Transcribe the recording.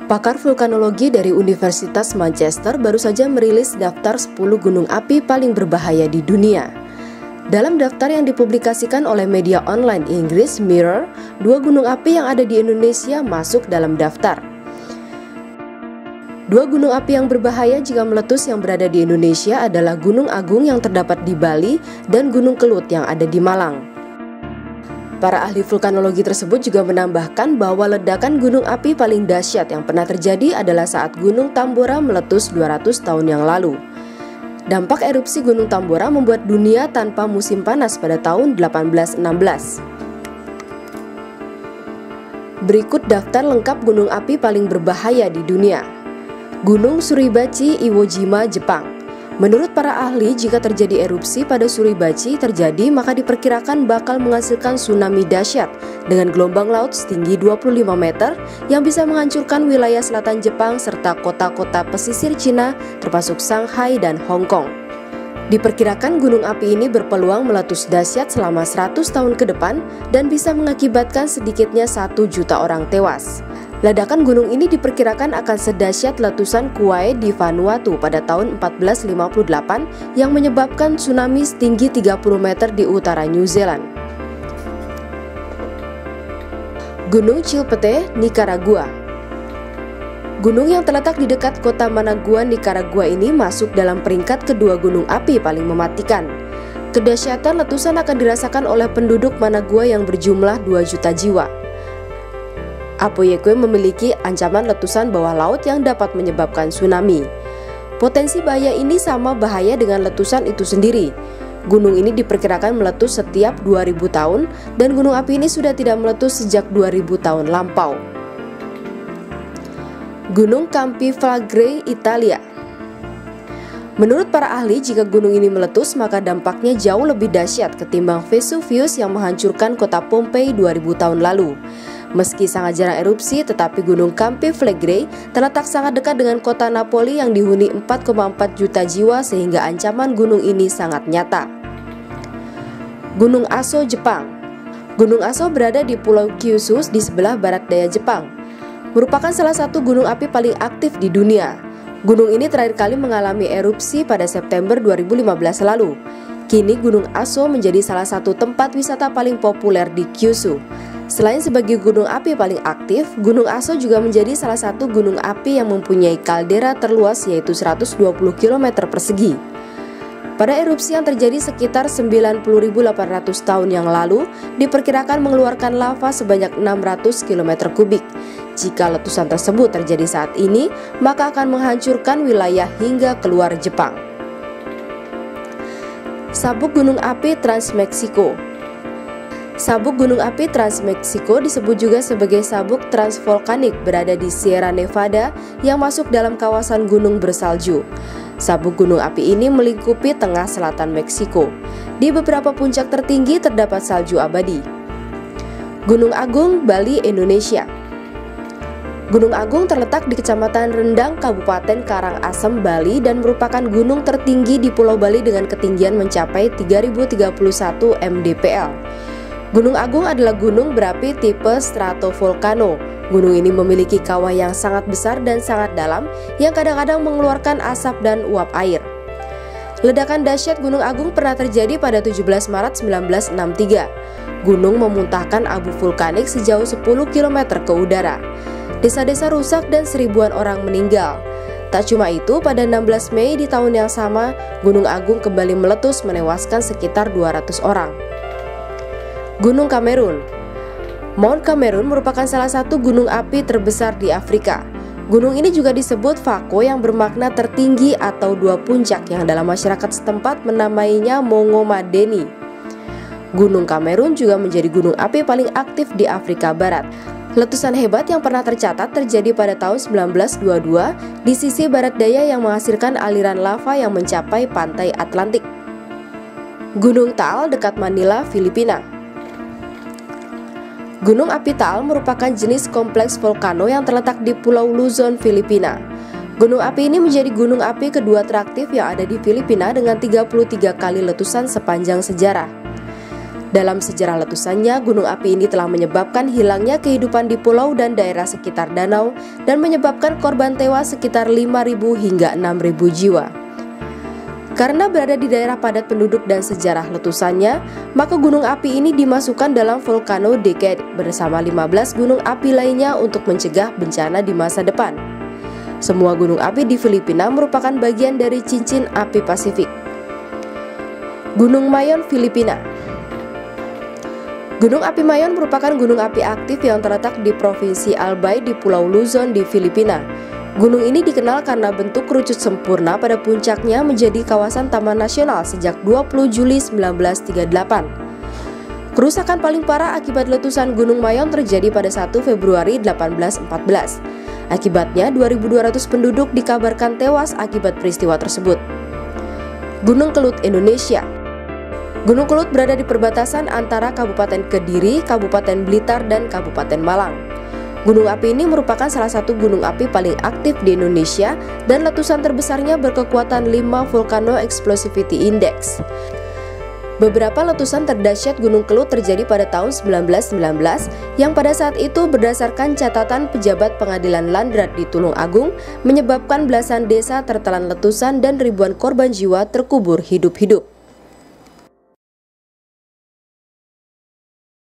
Pakar vulkanologi dari Universitas Manchester baru saja merilis daftar 10 gunung api paling berbahaya di dunia. Dalam daftar yang dipublikasikan oleh media online Inggris Mirror, 2 gunung api yang ada di Indonesia masuk dalam daftar. 2 gunung api yang berbahaya jika meletus yang berada di Indonesia adalah Gunung Agung yang terdapat di Bali dan Gunung Kelut yang ada di Malang. Para ahli vulkanologi tersebut juga menambahkan bahwa ledakan gunung api paling dahsyat yang pernah terjadi adalah saat Gunung Tambora meletus 200 tahun yang lalu. Dampak erupsi Gunung Tambora membuat dunia tanpa musim panas pada tahun 1816. Berikut daftar lengkap gunung api paling berbahaya di dunia. Gunung Suribachi, Iwo Jima, Jepang. Menurut para ahli, jika terjadi erupsi pada Suribachi terjadi, maka diperkirakan bakal menghasilkan tsunami dahsyat dengan gelombang laut setinggi 25 meter yang bisa menghancurkan wilayah selatan Jepang serta kota-kota pesisir Cina termasuk Shanghai dan Hong Kong. Diperkirakan gunung api ini berpeluang meletus dahsyat selama 100 tahun ke depan dan bisa mengakibatkan sedikitnya 1 juta orang tewas. Ledakan gunung ini diperkirakan akan sedahsyat letusan Kauai di Vanuatu pada tahun 1458 yang menyebabkan tsunami setinggi 30 meter di utara New Zealand. Gunung Chilpete, Nicaragua. Gunung yang terletak di dekat kota Managua, Nicaragua ini masuk dalam peringkat kedua gunung api paling mematikan. Kedahsyatan letusan akan dirasakan oleh penduduk Managua yang berjumlah 2 juta jiwa. Apoyque memiliki ancaman letusan bawah laut yang dapat menyebabkan tsunami. Potensi bahaya ini sama bahaya dengan letusan itu sendiri. Gunung ini diperkirakan meletus setiap 2000 tahun dan gunung api ini sudah tidak meletus sejak 2000 tahun lampau. Gunung Campi Flegrei, Italia. Menurut para ahli, jika gunung ini meletus maka dampaknya jauh lebih dahsyat ketimbang Vesuvius yang menghancurkan kota Pompei 2000 tahun lalu. Meski sangat jarang erupsi, tetapi Gunung Campi Flegrei terletak sangat dekat dengan kota Napoli yang dihuni 4,4 juta jiwa sehingga ancaman gunung ini sangat nyata. Gunung Aso, Jepang. Gunung Aso berada di Pulau Kyushu di sebelah barat daya Jepang. Merupakan salah satu gunung api paling aktif di dunia. Gunung ini terakhir kali mengalami erupsi pada September 2015 lalu. Kini Gunung Aso menjadi salah satu tempat wisata paling populer di Kyushu. Selain sebagai gunung api paling aktif, Gunung Aso juga menjadi salah satu gunung api yang mempunyai kaldera terluas yaitu 120 km persegi. Pada erupsi yang terjadi sekitar 90.800 tahun yang lalu, diperkirakan mengeluarkan lava sebanyak 600 km kubik. Jika letusan tersebut terjadi saat ini, maka akan menghancurkan wilayah hingga keluar Jepang. Sabuk gunung api Trans-Meksiko. Sabuk gunung api Trans-Meksiko disebut juga sebagai sabuk transvolkanik berada di Sierra Nevada yang masuk dalam kawasan gunung bersalju. Sabuk gunung api ini melingkupi tengah selatan Meksiko. Di beberapa puncak tertinggi terdapat salju abadi. Gunung Agung, Bali, Indonesia. Gunung Agung terletak di Kecamatan Rendang, Kabupaten Karangasem, Bali dan merupakan gunung tertinggi di Pulau Bali dengan ketinggian mencapai 3031 mdpl. Gunung Agung adalah gunung berapi tipe stratovolcano. Gunung ini memiliki kawah yang sangat besar dan sangat dalam yang kadang-kadang mengeluarkan asap dan uap air. Ledakan dahsyat Gunung Agung pernah terjadi pada 17 Maret 1963. Gunung memuntahkan abu vulkanik sejauh 10 km ke udara. Desa-desa rusak dan seribuan orang meninggal. Tak cuma itu, pada 16 Mei di tahun yang sama, Gunung Agung kembali meletus menewaskan sekitar 200 orang. Gunung Kamerun. Mount Kamerun merupakan salah satu gunung api terbesar di Afrika. Gunung ini juga disebut Fako yang bermakna tertinggi atau dua puncak yang dalam masyarakat setempat menamainya Mongomadeni. Gunung Kamerun juga menjadi gunung api paling aktif di Afrika Barat. Letusan hebat yang pernah tercatat terjadi pada tahun 1922 di sisi barat daya yang menghasilkan aliran lava yang mencapai pantai Atlantik. Gunung Taal dekat Manila, Filipina. Gunung api Taal merupakan jenis kompleks volcano yang terletak di Pulau Luzon, Filipina. Gunung api ini menjadi gunung api kedua teraktif yang ada di Filipina dengan 33 kali letusan sepanjang sejarah. Dalam sejarah letusannya, gunung api ini telah menyebabkan hilangnya kehidupan di pulau dan daerah sekitar danau dan menyebabkan korban tewas sekitar 5.000 hingga 6.000 jiwa. Karena berada di daerah padat penduduk dan sejarah letusannya, maka gunung api ini dimasukkan dalam Volcano Decade bersama 15 gunung api lainnya untuk mencegah bencana di masa depan. Semua gunung api di Filipina merupakan bagian dari cincin api Pasifik. Gunung Mayon, Filipina. Gunung api Mayon merupakan gunung api aktif yang terletak di Provinsi Albay di Pulau Luzon di Filipina. Gunung ini dikenal karena bentuk kerucut sempurna pada puncaknya menjadi kawasan taman nasional sejak 20 Juli 1938. Kerusakan paling parah akibat letusan Gunung Mayon terjadi pada 1 Februari 1814. Akibatnya 2.200 penduduk dikabarkan tewas akibat peristiwa tersebut. Gunung Kelut, Indonesia. Gunung Kelut berada di perbatasan antara Kabupaten Kediri, Kabupaten Blitar, dan Kabupaten Malang. Gunung api ini merupakan salah satu gunung api paling aktif di Indonesia dan letusan terbesarnya berkekuatan 5 Volcano Explosivity Index. Beberapa letusan terdahsyat Gunung Kelut terjadi pada tahun 1919 yang pada saat itu berdasarkan catatan pejabat pengadilan Landrat di Tulung Agung menyebabkan belasan desa tertelan letusan dan ribuan korban jiwa terkubur hidup-hidup.